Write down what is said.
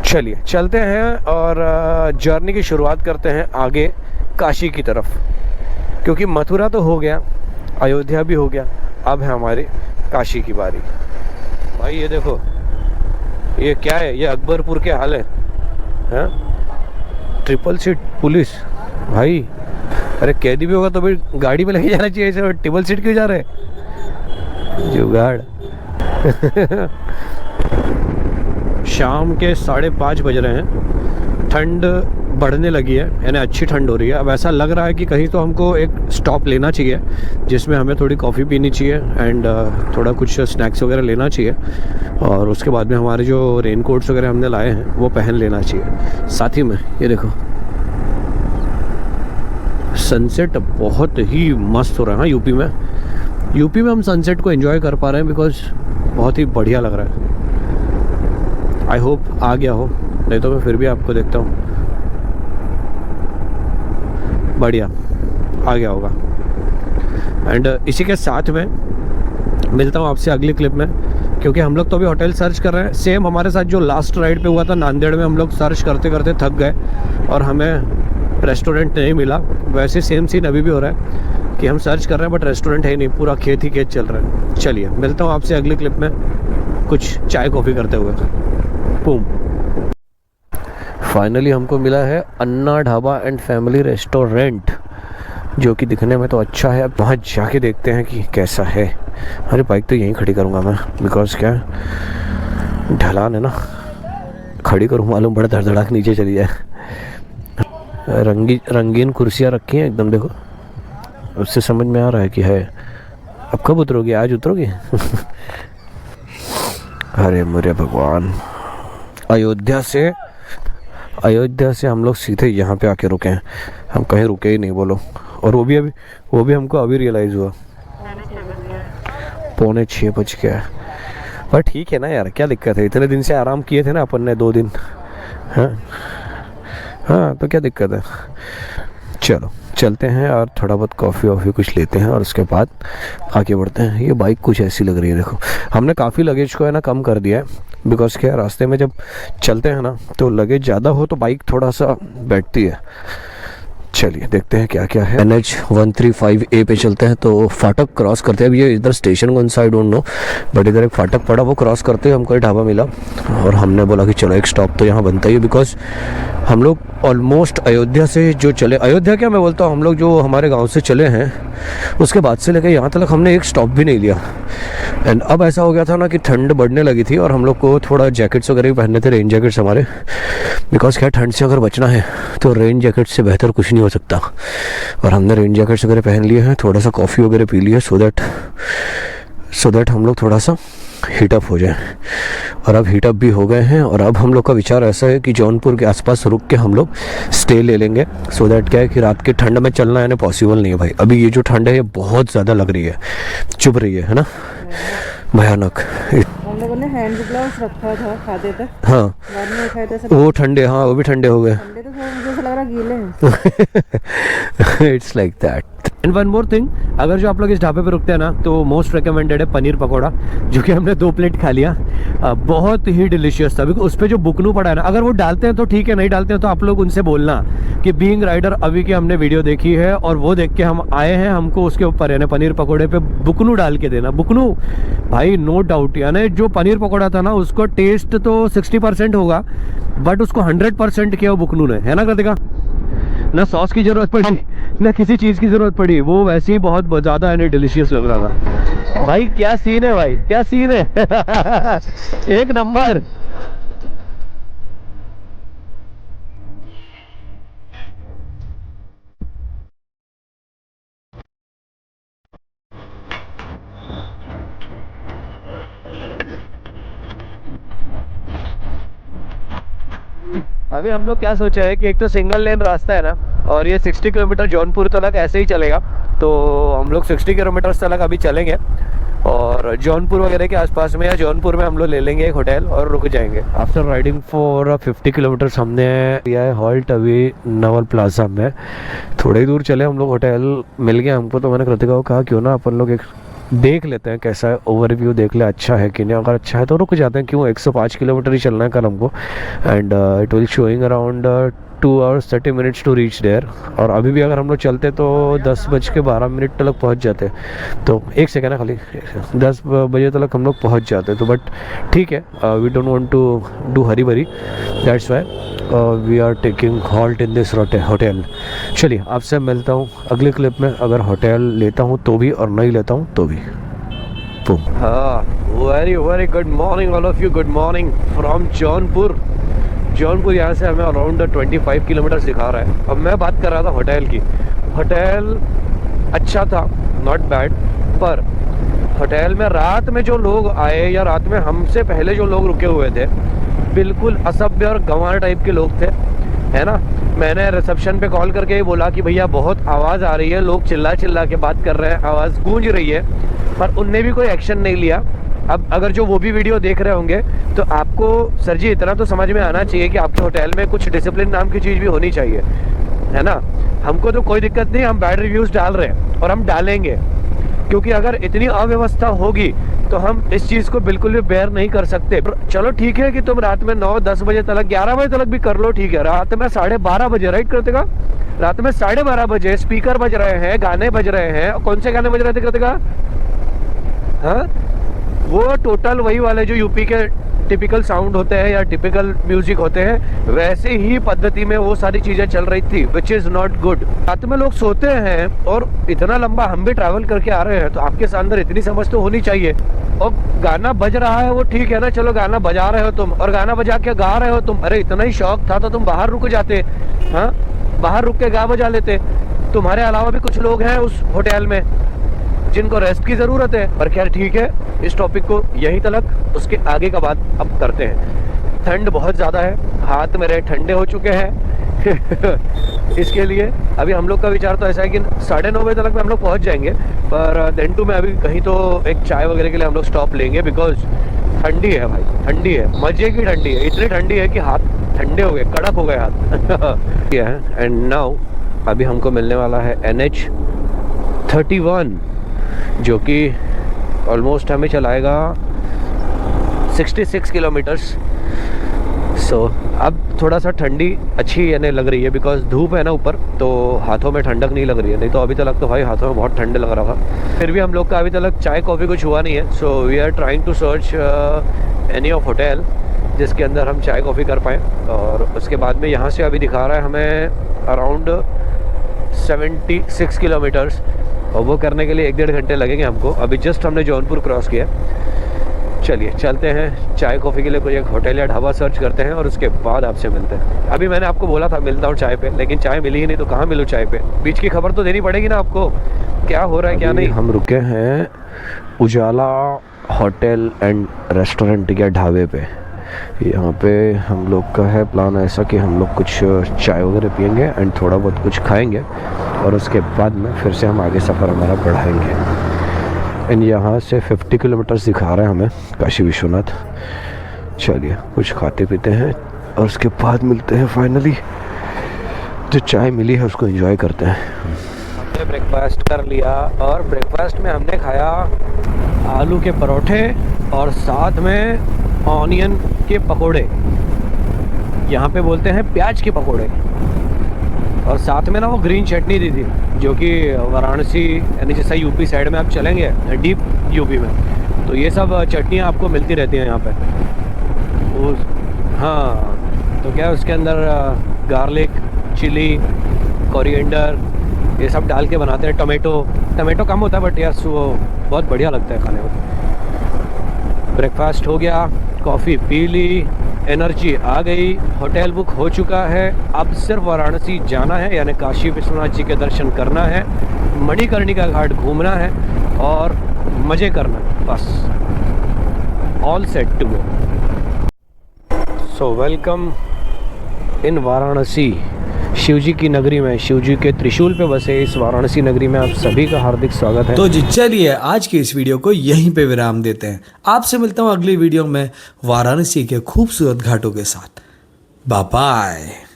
चलिए चलते हैं और जर्नी की शुरुआत करते हैं आगे काशी की तरफ, क्योंकि मथुरा तो हो गया, अयोध्या भी हो गया, अब है हमारी काशी की बारी। भाई ये देखो, ये क्या है, ये अकबरपुर के हाल है, हैं? ट्रिपल सीट पुलिस भाई, अरे कैदी भी होगा तो भी गाड़ी में लेके जाना चाहिए, ऐसे ट्रिपल सीट क्यों जा रहे हैं जुगाड़। शाम के 5:30 बज रहे हैं, ठंड बढ़ने लगी है, यानी अच्छी ठंड हो रही है। अब ऐसा लग रहा है कि कहीं तो हमको एक स्टॉप लेना चाहिए जिसमें हमें थोड़ी कॉफ़ी पीनी चाहिए एंड थोड़ा कुछ स्नैक्स वगैरह लेना चाहिए, और उसके बाद में हमारे जो रेन कोट्स वगैरह हमने लाए हैं वो पहन लेना चाहिए। साथ ही में ये देखो सनसेट बहुत ही मस्त हो रहा है। हाँ, यूपी में हम सनसेट को एंजॉय कर पा रहे हैं बिकॉज बहुत ही बढ़िया लग रहा है। आई होप आ गया हो, नहीं तो मैं फिर भी आपको देखता हूँ। बढ़िया आ गया होगा। एंड इसी के साथ में मिलता हूँ आपसे अगली क्लिप में, क्योंकि हम लोग तो अभी होटल सर्च कर रहे हैं। सेम हमारे साथ जो लास्ट राइड पे हुआ था नांदेड़ में, हम लोग सर्च करते करते थक गए और हमें रेस्टोरेंट नहीं मिला। वैसे सेम सीन अभी भी हो रहा है कि हम सर्च कर रहे हैं बट रेस्टोरेंट है नहीं, पूरा खेत ही खेत चल रहा है। चलिए मिलता हूँ आपसे अगली क्लिप में कुछ चाय कॉफ़ी करते हुए। बूम, फाइनली हमको मिला है अन्ना ढाबा एंड फैमिली रेस्टोरेंट, जो कि दिखने में तो अच्छा है। अब वहाँ जाके देखते हैं कि कैसा है। अरे बाइक तो यहीं खड़ी करूँगा मैं, बिकॉज क्या ढलान है ना, खड़ी करूँ मालूम बड़ा धड़धड़ाक नीचे चली जाए। रंगीन कुर्सियाँ रखी हैं एकदम, देखो उससे समझ में आ रहा है कि है। अब कब उतरोगी, आज उतरोगी? अरे मेरे भगवान, अयोध्या से हम लोग सीधे यहाँ पे आके रुके हैं। हम कहीं रुके ही नहीं बोलो, और वो भी हमको अभी रियलाइज़ हुआ 5:45 बज गया। पर ठीक है ना यार, क्या दिक्कत है, इतने दिन से आराम किए थे ना अपन ने 2 दिन। हाँ तो क्या दिक्कत है। चलो चलते हैं और थोड़ा बहुत कॉफ़ी वॉफ़ी कुछ लेते हैं और उसके बाद आगे बढ़ते हैं। ये बाइक कुछ ऐसी लग रही है, देखो हमने काफ़ी लगेज को है ना कम कर दिया है, बिकॉज क्या रास्ते में जब चलते हैं ना तो लगेज ज़्यादा हो तो बाइक थोड़ा सा बैठती है। चलिए देखते हैं क्या क्या है। NH 135A पे चलते हैं, तो फाटक क्रॉस करते हैं। अब ये इधर स्टेशन कौन सा आई डोंट नो, बट इधर एक फाटक पड़ा, वो क्रॉस करते हुए हमको एक ढाबा मिला और हमने बोला कि चलो एक स्टॉप तो यहाँ बनता ही है, बिकॉज हम लोग ऑलमोस्ट अयोध्या से जो चले, अयोध्या क्या मैं बोलता हूँ, हम लोग जो हमारे गाँव से चले हैं उसके बाद से लेकर यहाँ तक हमने एक स्टॉप भी नहीं लिया। एंड अब ऐसा हो गया था ना कि ठंड बढ़ने लगी थी और हम लोग को थोड़ा जैकेट्स वगैरह भी पहनने थे, रेन जैकेट्स हमारे, बिकॉज क्या ठंड से अगर बचना है तो रेन जैकेट से बेहतर कुछ नहीं हो सकता। और हमने रेन जैकेट्स वगैरह पहन लिए हैं, थोड़ा सा कॉफ़ी वगैरह पी लिया सो दैट हम लोग थोड़ा सा हीटअप हो जाए। और अब हीटअप भी हो गए हैं, और अब हम लोग का विचार ऐसा है कि जौनपुर के आसपास रुक के हम लोग स्टे ले लेंगे, सो दैट क्या है कि रात के ठंड में चलना है ना पॉसिबल नहीं है भाई। अभी ये जो ठंड है ये बहुत ज़्यादा लग रही है, चुभ रही है ना, भयानक। हम लोगों ने हैंड ग्लव्स रखा था खाते तक, हाँ बाद में खाए थे वो ठंडे, हाँ वो भी ठंडे हो गए। ठंडे तो मुझे ऐसा लग रहा गीले हैं। It's like that. And one more thing, अगर जो आप लोग इस ढाबे पे रुकते हैं ना तो मोस्ट रिकमेंडेड है पनीर पकौड़ा, जो कि हमने 2 प्लेट खा लिया। बहुत ही डिलीशियस था। उस पर जो बुकनू पड़ा है ना, अगर वो डालते हैं तो ठीक है, नहीं डालते हैं तो आप लोग उनसे बोलना कि बीइंग राइडर अभी की हमने वीडियो देखी है और वो देख के हम आए हैं, हमको उसके ऊपर है ना पनीर पकौड़े पे बुकनू डाल के देना। बुकनू भाई नो डाउट, यानी जो पनीर पकौड़ा था ना उसको टेस्ट तो 60% होगा, बट उसको 100% किया वो बुकनू ने, है ना कृतिका? ना सॉस की ज़रूरत पड़ी ना किसी चीज़ की ज़रूरत पड़ी, वो वैसे ही बहुत ज़्यादा है डिलीशियस लग रहा था। भाई क्या सीन है, भाई क्या सीन है। एक नंबर। अभी हम लोग क्या सोचा है कि एक तो सिंगल लेन रास्ता है ना, और ये 60 किलोमीटर जौनपुर तक ऐसे ही चलेगा, तो हम लोग 60 किलोमीटर तक अभी चलेंगे और जौनपुर वगैरह के आसपास में या जौनपुर में हम लोग ले लेंगे एक होटल और रुक जाएंगे। आफ्टर राइडिंग फॉर 50 किलोमीटर्स हमने लिया है हॉल्ट अभी नवल प्लाजा में। थोड़ी दूर चले हम लोग, होटल मिल गया हमको, तो मैंने कृतिका को कहा क्यों ना अपन लोग एक देख लेते हैं कैसा है, ओवरव्यू देख ले अच्छा है कि नहीं। अगर अच्छा है तो रुक जाते हैं, क्यों 105 किलोमीटर ही चलना है कल हमको। And it will showing around 2 hours 30 minutes to reach there. और अभी भी अगर हम लोग चलते तो 10:12 तक पहुंच जाते। तो एक सेकेंड है खाली, 10 बजे तक हम लोग पहुंच जाते। तो बट ठीक है, we don't want to do hurry burry, that's why we are taking halt in this hotel. चलिए आपसे मिलता हूँ अगले क्लिप में, अगर होटल लेता हूँ तो भी और नहीं लेता हूँ तो भी। हाँ, very very good morning all of you, good morning from Jaunpur. Jaunpur यहाँ से हमें अराउंड 25 किलोमीटर दिखा रहा है। अब मैं बात कर रहा था होटल की। होटल अच्छा था, नॉट बैड, पर होटल में रात में जो लोग आए या रात में हमसे पहले जो लोग रुके हुए थे, बिल्कुल असभ्य और गंवार टाइप के लोग थे, है ना। मैंने रिसेप्शन पे कॉल करके ही बोला कि भैया बहुत आवाज़ आ रही है, लोग चिल्ला चिल्ला के बात कर रहे हैं, आवाज़ गूंज रही है, पर उनने भी कोई एक्शन नहीं लिया। अब अगर जो वो भी वीडियो देख रहे होंगे तो आपको सर जी इतना तो समझ में आना चाहिए कि आपके होटल में कुछ डिसिप्लिन नाम की चीज़ भी होनी चाहिए, है ना। हमको तो कोई दिक्कत नहीं, हम बैड रिव्यूज़ डाल रहे हैं और हम डालेंगे, क्योंकि अगर इतनी अव्यवस्था होगी तो हम इस चीज़ को बिल्कुल भी बेयर नहीं कर सकते। चलो ठीक है कि तुम रात में 9-10 बजे तक, 11 बजे तक भी कर लो, ठीक है। रात में 12:30 बजे राइट करतेगा, रात में 12:30 बजे स्पीकर बज रहे हैं, गाने बज रहे हैं। कौन से गाने बज रहे थे करतेगा? हाँ, वो टोटल वही वाले जो यूपी के टिपिकल साउंड होते हैं या टिपिकल म्यूजिक होते हैं, वैसे ही पद्धति में वो सारी चीज़ें चल रही थी, विच इज़ नॉट गुड। रात में लोग सोते हैं और इतना लंबा हम भी ट्रैवल करके आ रहे हैं, तो आपके अंदर इतनी समझ तो होनी चाहिए। और गाना बज रहा है वो ठीक है ना, चलो गाना बजा रहे हो तुम और गाना बजा के गा रहे हो तुम, अरे इतना ही शौक था तो तुम बाहर रुक जाते, हाँ, बाहर रुक के गा बजा लेते। तुम्हारे अलावा भी कुछ लोग हैं उस होटल में जिनको रेस्ट की ज़रूरत है। पर खैर ठीक है, इस टॉपिक को यहीं तक, उसके आगे का बात अब करते हैं। ठंड बहुत ज़्यादा है, हाथ मेरे ठंडे हो चुके हैं इसके लिए अभी हम लोग का विचार तो ऐसा है कि 9:30 बजे तक में हम लोग पहुंच जाएंगे। पर देन टू में अभी कहीं तो एक चाय वगैरह के लिए हम लोग स्टॉप लेंगे, बिकॉज ठंडी है भाई, ठंडी है, मजे की ठंडी है। इतनी ठंडी है कि हाथ ठंडे हो गए, कड़क हो गए हाथ एंड नाउ अभी हमको मिलने वाला है NH31, जो कि ऑलमोस्ट हमें चलाएगा 66 किलोमीटर्स। सो अब थोड़ा सा ठंडी अच्छी यानी लग रही है, बिकॉज धूप है ना ऊपर, तो हाथों में ठंडक नहीं लग रही है। नहीं तो अभी तक तो भाई हाथों में बहुत ठंडे लग रहा था। फिर भी हम लोग का अभी तक चाय कॉफ़ी कुछ हुआ नहीं है। So we are trying to search any of hotel जिसके अंदर हम चाय कॉफ़ी कर पाएँ। और उसके बाद में यहाँ से अभी दिखा रहा है हमें अराउंड 76 किलोमीटर्स, और वो करने के लिए 1-1.5 घंटे लगेंगे हमको। अभी जस्ट हमने जौनपुर क्रॉस किया। चलिए चलते हैं, चाय कॉफ़ी के लिए कोई एक होटल या ढाबा सर्च करते हैं और उसके बाद आपसे मिलते हैं। अभी मैंने आपको बोला था मिलता हूँ चाय पे, लेकिन चाय मिली ही नहीं, तो कहाँ मिलूँ चाय पे। बीच की खबर तो देनी पड़ेगी ना आपको, क्या हो रहा है क्या नहीं। हम रुके हैं उजाला होटल एंड रेस्टोरेंट के ढाबे पे। यहाँ पे हम लोग का है प्लान ऐसा कि हम लोग कुछ चाय वगैरह पियेंगे एंड थोड़ा बहुत कुछ खाएंगे, और उसके बाद में फिर से हम आगे सफ़र हमारा बढ़ाएंगे। एंड यहाँ से 50 किलोमीटर दिखा रहे हैं हमें काशी विश्वनाथ। चलिए कुछ खाते पीते हैं और उसके बाद मिलते हैं। फाइनली जो चाय मिली है उसको एंजॉय करते हैं। हमने ब्रेकफास्ट कर लिया और ब्रेकफास्ट में हमने खाया आलू के परोठे और साथ में ऑनियन के पकोड़े, यहाँ पे बोलते हैं प्याज के पकोड़े, और साथ में ना वो ग्रीन चटनी दी थी, जो कि वाराणसी यानी जैसा यूपी साइड में आप चलेंगे डीप यूपी में, तो ये सब चटनियाँ आपको मिलती रहती हैं यहाँ पे। हाँ, तो क्या है उसके अंदर गार्लिक, चिली, कोरिएंडर ये सब डाल के बनाते हैं। टमाटो कम होता है बट यस वो बहुत बढ़िया लगता है खाने में। ब्रेकफास्ट हो गया, कॉफ़ी पी ली, एनर्जी आ गई, होटल बुक हो चुका है। अब सिर्फ वाराणसी जाना है, यानी काशी विश्वनाथ जी के दर्शन करना है, मणिकर्णिका घाट घूमना है और मज़े करना है, बस all set to go. So welcome in Varanasi, Shivji की नगरी में, शिवजी के त्रिशूल पे बसे इस वाराणसी नगरी में आप सभी का हार्दिक स्वागत है। तो जी चलिए आज की इस वीडियो को यहीं पे विराम देते हैं। आपसे मिलता हूँ अगली वीडियो में वाराणसी के खूबसूरत घाटों के साथ। Bye bye.